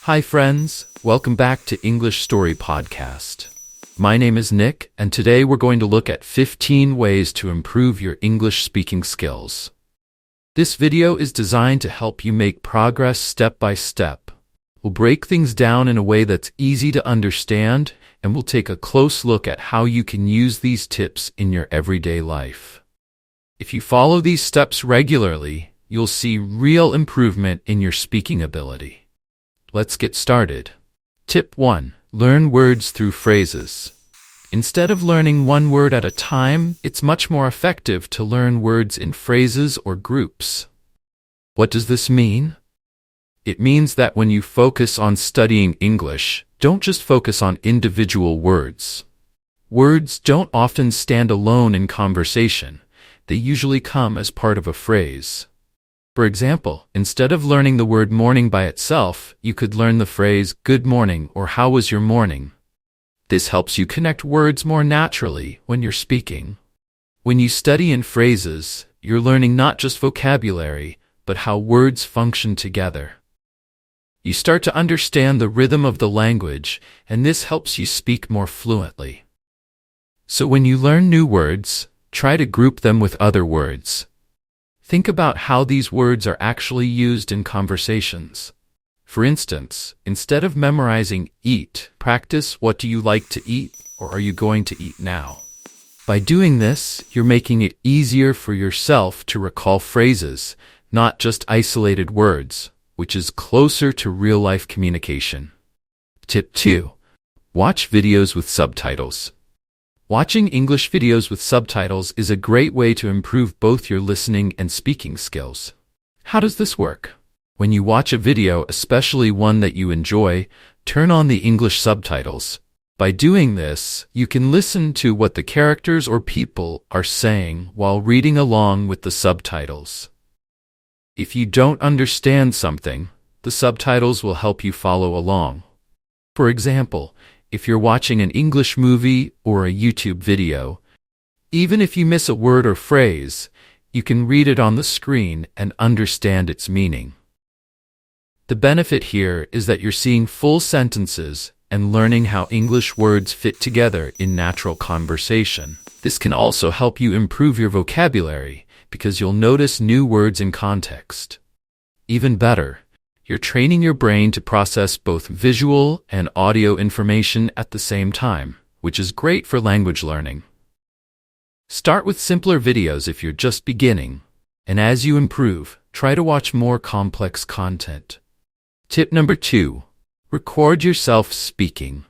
Hi friends, welcome back to English Story Podcast. My name is Nick, and today we're going to look at 15 ways to improve your English speaking skills. This video is designed to help you make progress step by step. We'll break things down in a way that's easy to understand, and we'll take a close look at how you can use these tips in your everyday life. If you follow these steps regularly, you'll see real improvement in your speaking ability. Let's get started. Tip 1. Learn words through phrases. Instead of learning one word at a time, it's much more effective to learn words in phrases or groups. What does this mean? It means that when you focus on studying English, don't just focus on individual words. Words don't often stand alone in conversation. They usually come as part of a phrase. For example, instead of learning the word morning by itself, you could learn the phrase, "Good morning," or "How was your morning?" This helps you connect words more naturally when you're speaking. When you study in phrases, you're learning not just vocabulary, but how words function together. You start to understand the rhythm of the language, and this helps you speak more fluently. So when you learn new words, try to group them with other words. Think about how these words are actually used in conversations. For instance, instead of memorizing eat, practice what do you like to eat or are you going to eat now? By doing this, you're making it easier for yourself to recall phrases, not just isolated words, which is closer to real-life communication. Tip 2. Watch videos with subtitles. Watching English videos with subtitles is a great way to improve both your listening and speaking skills. How does this work? When you watch a video, especially one that you enjoy, turn on the English subtitles. By doing this, you can listen to what the characters or people are saying while reading along with the subtitles. If you don't understand something, the subtitles will help you follow along. For example, if you're watching an English movie or a YouTube video, even if you miss a word or phrase, you can read it on the screen and understand its meaning. The benefit here is that you're seeing full sentences and learning how English words fit together in natural conversation. This can also help you improve your vocabulary because you'll notice new words in context. Even better, you're training your brain to process both visual and audio information at the same time, which is great for language learning. Start with simpler videos if you're just beginning, and as you improve, try to watch more complex content. Tip number 2. Record yourself speaking.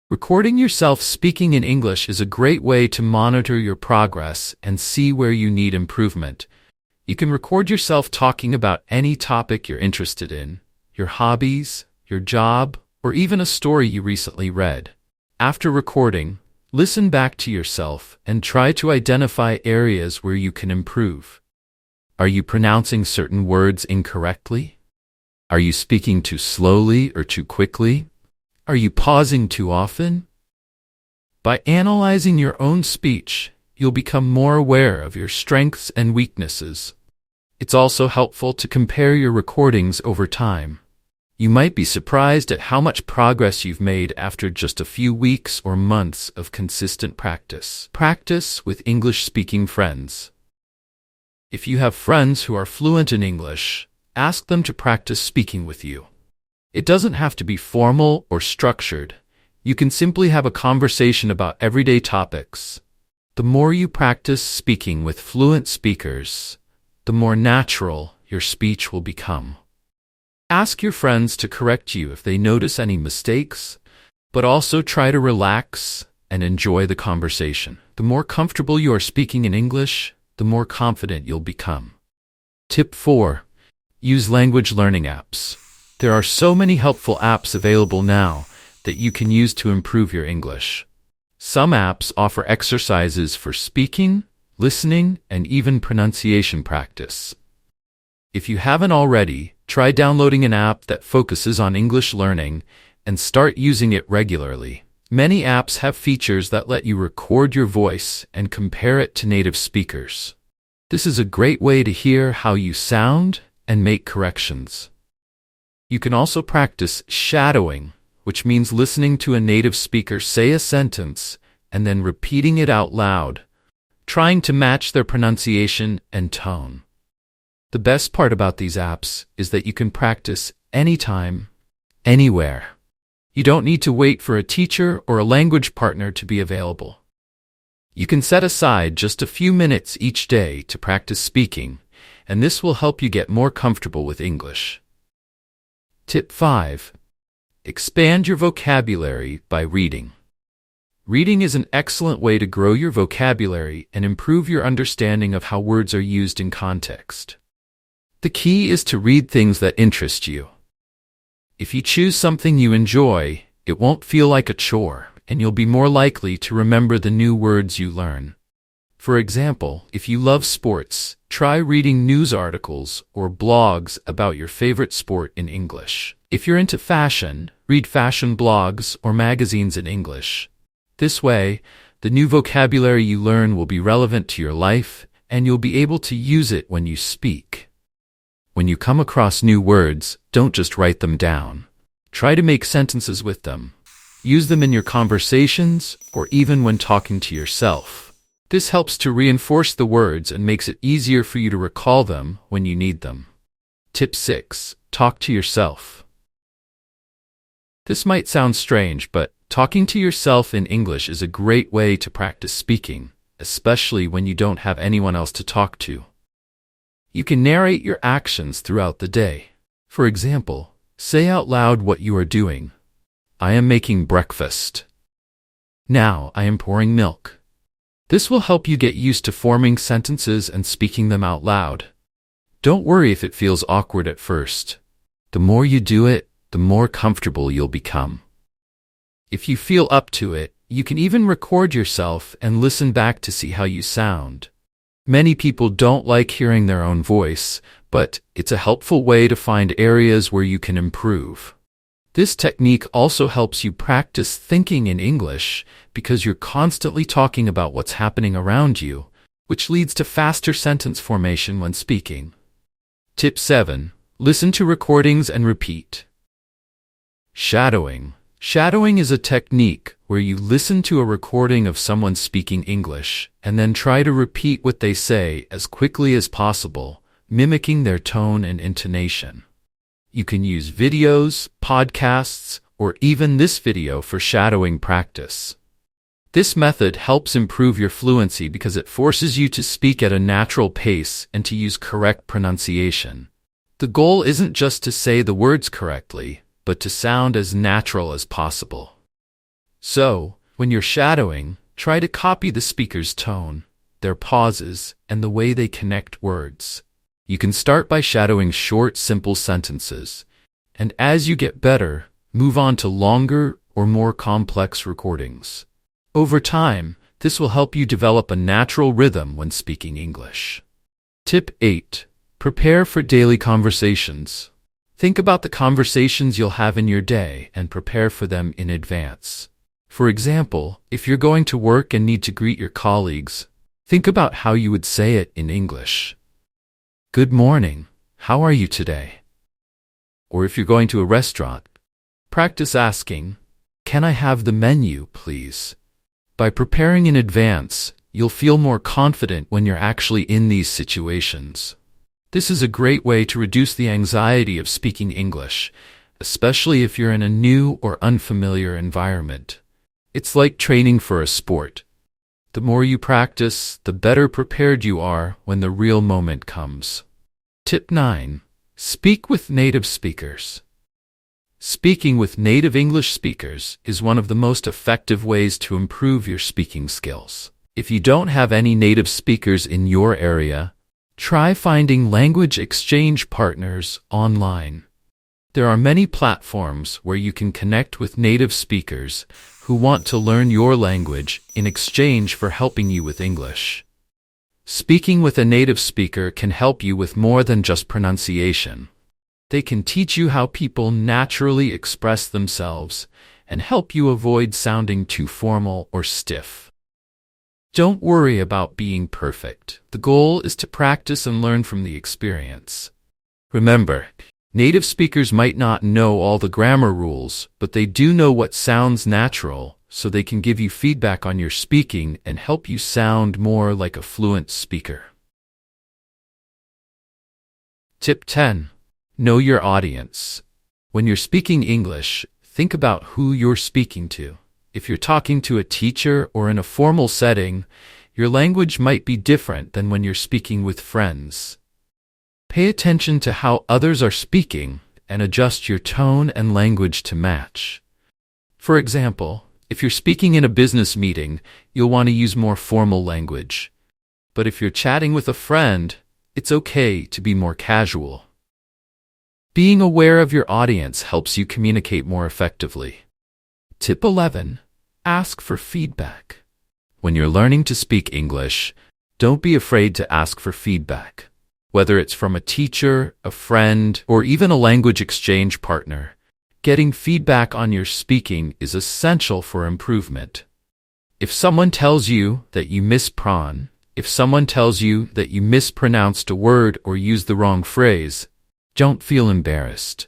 Recording yourself speaking in English is a great way to monitor your progress and see where you need improvement. You can record yourself talking about any topic you're interested in, your hobbies, your job, or even a story you recently read. After recording, listen back to yourself and try to identify areas where you can improve. Are you pronouncing certain words incorrectly? Are you speaking too slowly or too quickly? Are you pausing too often? By analyzing your own speech, you'll become more aware of your strengths and weaknesses. It's also helpful to compare your recordings over time. You might be surprised at how much progress you've made after just a few weeks or months of consistent practice. Practice with English-speaking friends. If you have friends who are fluent in English, ask them to practice speaking with you. It doesn't have to be formal or structured. You can simply have a conversation about everyday topics. The more you practice speaking with fluent speakers, the more natural your speech will become. Ask your friends to correct you if they notice any mistakes, but also try to relax and enjoy the conversation. The more comfortable you are speaking in English, the more confident you'll become. Tip 4. Use language learning apps. There are so many helpful apps available now that you can use to improve your English. Some apps offer exercises for speaking, listening, and even pronunciation practice. If you haven't already, try downloading an app that focuses on English learning and start using it regularly. Many apps have features that let you record your voice and compare it to native speakers. This is a great way to hear how you sound and make corrections. You can also practice shadowing, which means listening to a native speaker say a sentence and then repeating it out loud, trying to match their pronunciation and tone. The best part about these apps is that you can practice anytime, anywhere. You don't need to wait for a teacher or a language partner to be available. You can set aside just a few minutes each day to practice speaking, and this will help you get more comfortable with English. Tip 5. Expand your vocabulary by reading. Reading is an excellent way to grow your vocabulary and improve your understanding of how words are used in context. The key is to read things that interest you. If you choose something you enjoy, it won't feel like a chore, and you'll be more likely to remember the new words you learn. For example, if you love sports, try reading news articles or blogs about your favorite sport in English. If you're into fashion, read fashion blogs or magazines in English. This way, the new vocabulary you learn will be relevant to your life, and you'll be able to use it when you speak. When you come across new words, don't just write them down. Try to make sentences with them. Use them in your conversations or even when talking to yourself. This helps to reinforce the words and makes it easier for you to recall them when you need them. Tip 6. Talk to yourself. This might sound strange, but talking to yourself in English is a great way to practice speaking, especially when you don't have anyone else to talk to. You can narrate your actions throughout the day. For example, say out loud what you are doing. I am making breakfast. Now I am pouring milk. This will help you get used to forming sentences and speaking them out loud. Don't worry if it feels awkward at first. The more you do it, the more comfortable you'll become. If you feel up to it, you can even record yourself and listen back to see how you sound. Many people don't like hearing their own voice, but it's a helpful way to find areas where you can improve. This technique also helps you practice thinking in English because you're constantly talking about what's happening around you, which leads to faster sentence formation when speaking. Tip 7. Listen to recordings and repeat. Shadowing. Shadowing is a technique where you listen to a recording of someone speaking English and then try to repeat what they say as quickly as possible, mimicking their tone and intonation. You can use videos, podcasts, or even this video for shadowing practice. This method helps improve your fluency because it forces you to speak at a natural pace and to use correct pronunciation. The goal isn't just to say the words correctly, but to sound as natural as possible. So, when you're shadowing, try to copy the speaker's tone, their pauses, and the way they connect words. You can start by shadowing short, simple sentences, and as you get better, move on to longer or more complex recordings. Over time, this will help you develop a natural rhythm when speaking English. Tip 8. Prepare for daily conversations. Think about the conversations you'll have in your day and prepare for them in advance. For example, if you're going to work and need to greet your colleagues, think about how you would say it in English. Good morning, how are you today? Or if you're going to a restaurant, practice asking, can I have the menu, please? By preparing in advance, you'll feel more confident when you're actually in these situations. This is a great way to reduce the anxiety of speaking English, especially if you're in a new or unfamiliar environment. It's like training for a sport. The more you practice, the better prepared you are when the real moment comes. Tip 9. Speak with native speakers. Speaking with native English speakers is one of the most effective ways to improve your speaking skills. If you don't have any native speakers in your area, try finding language exchange partners online. There are many platforms where you can connect with native speakers who want to learn your language in exchange for helping you with English. Speaking with a native speaker can help you with more than just pronunciation. They can teach you how people naturally express themselves and help you avoid sounding too formal or stiff. Don't worry about being perfect. The goal is to practice and learn from the experience. Remember, Native speakers might not know all the grammar rules, but they do know what sounds natural, so they can give you feedback on your speaking and help you sound more like a fluent speaker. Tip 10. Know your audience. When you're speaking English, think about who you're speaking to. If you're talking to a teacher or in a formal setting, your language might be different than when you're speaking with friends. Pay attention to how others are speaking and adjust your tone and language to match. For example, if you're speaking in a business meeting, you'll want to use more formal language. But if you're chatting with a friend, it's okay to be more casual. Being aware of your audience helps you communicate more effectively. Tip 11. Ask for feedback. When you're learning to speak English, don't be afraid to ask for feedback. Whether it's from a teacher, a friend, or even a language exchange partner, getting feedback on your speaking is essential for improvement. If someone tells you that you if someone tells you that you mispronounced a word or used the wrong phrase, don't feel embarrassed.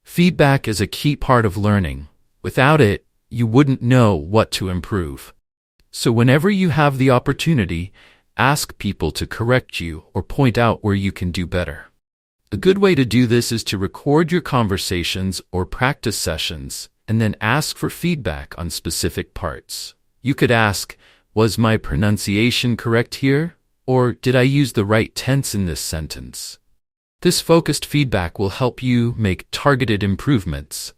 Feedback is a key part of learning. Without it, you wouldn't know what to improve. So whenever you have the opportunity, ask people to correct you or point out where you can do better. A good way to do this is to record your conversations or practice sessions and then ask for feedback on specific parts. You could ask, was my pronunciation correct here? Or did I use the right tense in this sentence? This focused feedback will help you make targeted improvements.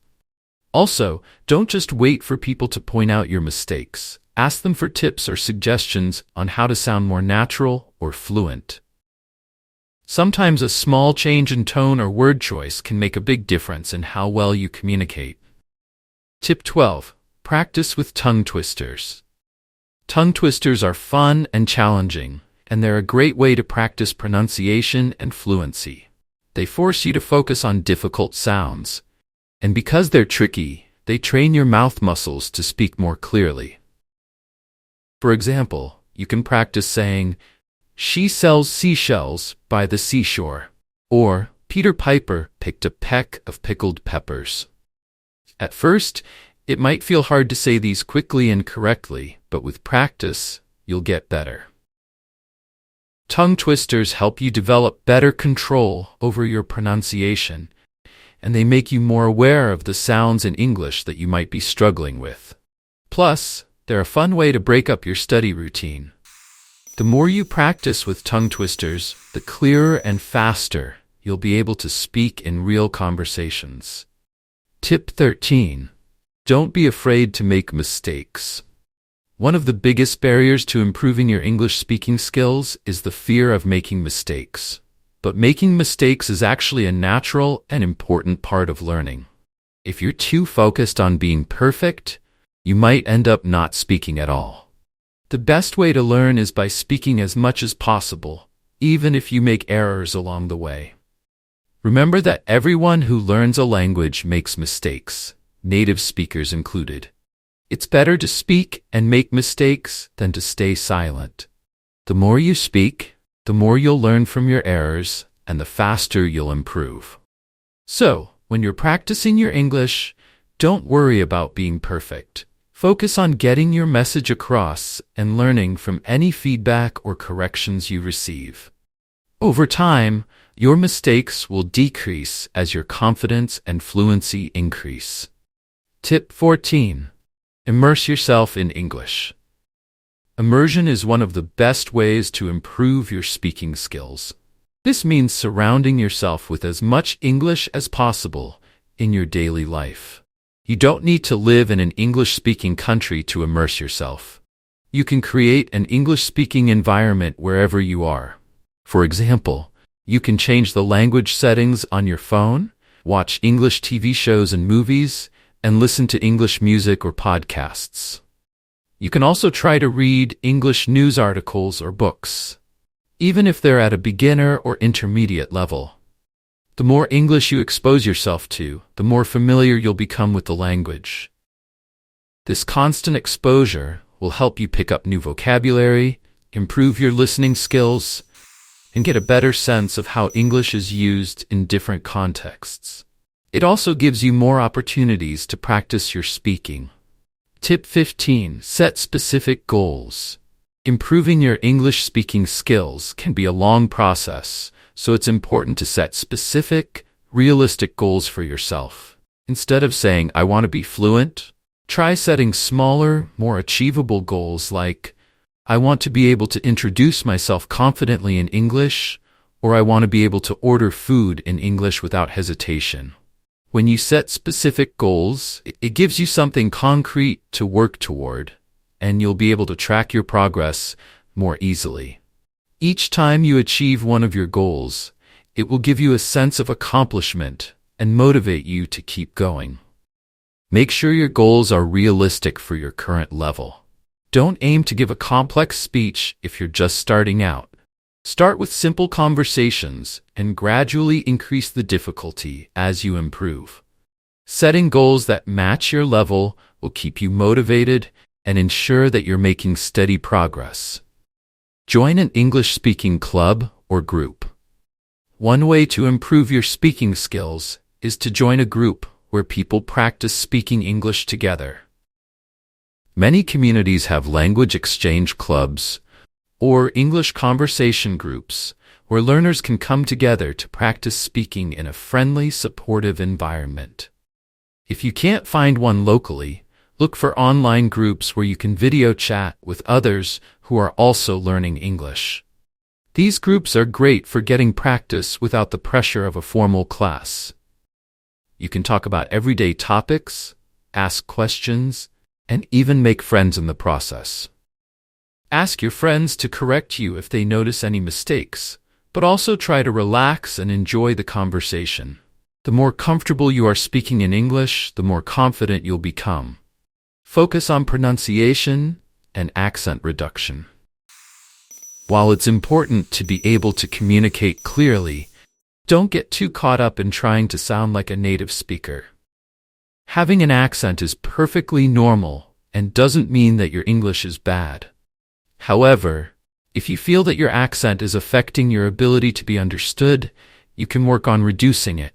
Also, don't just wait for people to point out your mistakes. Ask them for tips or suggestions on how to sound more natural or fluent. Sometimes a small change in tone or word choice can make a big difference in how well you communicate. Tip 12. Practice with tongue twisters. Tongue twisters are fun and challenging, and they're a great way to practice pronunciation and fluency. They force you to focus on difficult sounds, and because they're tricky, they train your mouth muscles to speak more clearly. For example, you can practice saying, "She sells seashells by the seashore," or "Peter Piper picked a peck of pickled peppers." At first, it might feel hard to say these quickly and correctly, but with practice, you'll get better. Tongue twisters help you develop better control over your pronunciation, and they make you more aware of the sounds in English that you might be struggling with. Plus, they're a fun way to break up your study routine. The more you practice with tongue twisters, the clearer and faster you'll be able to speak in real conversations. Tip 13. Don't be afraid to make mistakes. One of the biggest barriers to improving your English speaking skills is the fear of making mistakes. But making mistakes is actually a natural and important part of learning. If you're too focused on being perfect, you might end up not speaking at all. The best way to learn is by speaking as much as possible, even if you make errors along the way. Remember that everyone who learns a language makes mistakes, native speakers included. It's better to speak and make mistakes than to stay silent. The more you speak, the more you'll learn from your errors, and the faster you'll improve. So, when you're practicing your English, don't worry about being perfect. Focus on getting your message across and learning from any feedback or corrections you receive. Over time, your mistakes will decrease as your confidence and fluency increase. Tip 14. Immerse yourself in English. Immersion is one of the best ways to improve your speaking skills. This means surrounding yourself with as much English as possible in your daily life. You don't need to live in an English-speaking country to immerse yourself. You can create an English-speaking environment wherever you are. For example, you can change the language settings on your phone, watch English TV shows and movies, and listen to English music or podcasts. You can also try to read English news articles or books, even if they're at a beginner or intermediate level. The more English you expose yourself to, the more familiar you'll become with the language. This constant exposure will help you pick up new vocabulary, improve your listening skills, and get a better sense of how English is used in different contexts. It also gives you more opportunities to practice your speaking. Tip 15. Set specific goals. Improving your English speaking skills can be a long process, so it's important to set specific, realistic goals for yourself. Instead of saying, "I want to be fluent," try setting smaller, more achievable goals like, "I want to be able to introduce myself confidently in English," or "I want to be able to order food in English without hesitation." When you set specific goals, it gives you something concrete to work toward, and you'll be able to track your progress more easily. Each time you achieve one of your goals, it will give you a sense of accomplishment and motivate you to keep going. Make sure your goals are realistic for your current level. Don't aim to give a complex speech if you're just starting out. Start with simple conversations and gradually increase the difficulty as you improve. Setting goals that match your level will keep you motivated and ensure that you're making steady progress. Join an English-speaking club or group. One way to improve your speaking skills is to join a group where people practice speaking English together. Many communities have language exchange clubs or English conversation groups where learners can come together to practice speaking in a friendly, supportive environment. If you can't find one locally, look for online groups where you can video chat with others who are also learning English. These groups are great for getting practice without the pressure of a formal class. You can talk about everyday topics, ask questions, and even make friends in the process. Ask your friends to correct you if they notice any mistakes, but also try to relax and enjoy the conversation. The more comfortable you are speaking in English, the more confident you'll become. Focus on pronunciation and accent reduction. While it's important to be able to communicate clearly, don't get too caught up in trying to sound like a native speaker. Having an accent is perfectly normal and doesn't mean that your English is bad. However, if you feel that your accent is affecting your ability to be understood, you can work on reducing it.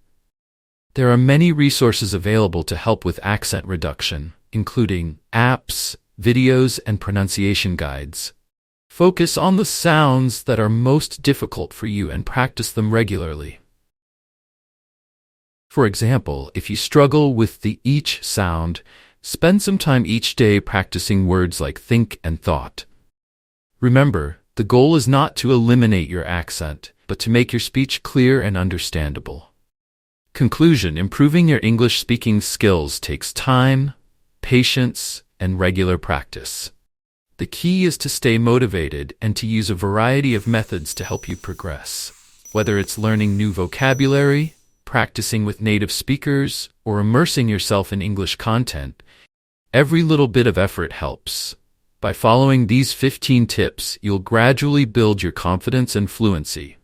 There are many resources available to help with accent reduction, including apps, videos, and pronunciation guides. Focus on the sounds that are most difficult for you and practice them regularly. For example, if you struggle with the each sound, spend some time each day practicing words like think and thought. Remember, the goal is not to eliminate your accent, but to make your speech clear and understandable. Conclusion: improving your English speaking skills takes time, patience, and regular practice. The key is to stay motivated and to use a variety of methods to help you progress. Whether it's learning new vocabulary, practicing with native speakers, or immersing yourself in English content, every little bit of effort helps. By following these 15 tips, you'll gradually build your confidence and fluency.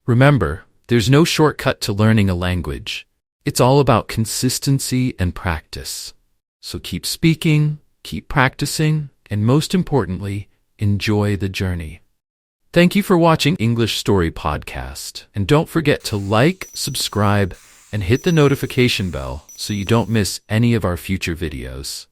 Remember, there's no shortcut to learning a language. It's all about consistency and practice. So keep speaking, keep practicing, and most importantly, enjoy the journey. Thank you for watching English Story Podcast. And don't forget to like, subscribe, and hit the notification bell so you don't miss any of our future videos.